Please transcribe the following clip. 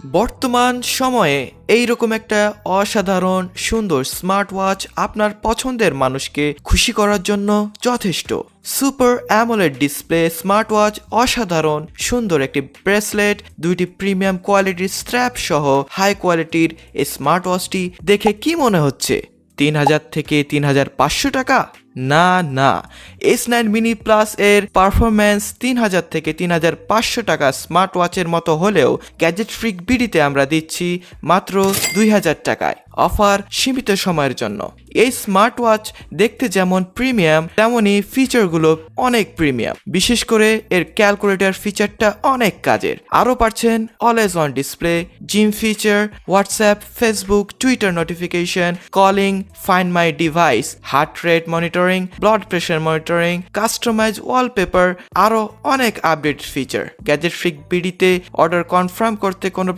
বর্তমান সময়ে এইরকম একটা অসাধারণ সুন্দর স্মার্ট ওয়াচ আপনার পছন্দের মানুষকে খুশি করার জন্য যথেষ্ট। Super AMOLED display smart watch, অসাধারণ সুন্দর একটি ব্রেসলেট, দুইটি প্রিমিয়াম কোয়ালিটির স্ট্র্যাপ সহ হাই কোয়ালিটির এই স্মার্ট ওয়াচটি দেখে কি মনে হচ্ছে ৩,০০০ থেকে ৩,৫০০ টাকা? না না, S9 মিনি প্লাস এর পারফরম্যান্স ৩,০০০ থেকে ৩,৫০০ টাকা স্মার্ট ওয়াচের মতো হলেও গ্যাজেট ফ্রিক বিডিতে আমরা দিচ্ছি মাত্র ২,০০০ টাকায়। অফার সীমিত সময়ের জন্য। এই স্মার্ট ওয়াচ দেখতে যেমন প্রিমিয়াম তেমনই ফিচারগুলো অনেক প্রিমিয়াম। বিশেষ করে এর ক্যালকুলেটর ফিচারটা অনেক কাজের। আরও পাচ্ছেন always on display, gym feature, WhatsApp, Facebook, Twitter notification, calling, find my device, heart rate monitoring, blood pressure monitoring, customise wallpaper, আরও অনেক আপডেট ফিচার। গ্যাজেট ফ্রিক বিডিতে অর্ডার কনফার্ম করতে কোনো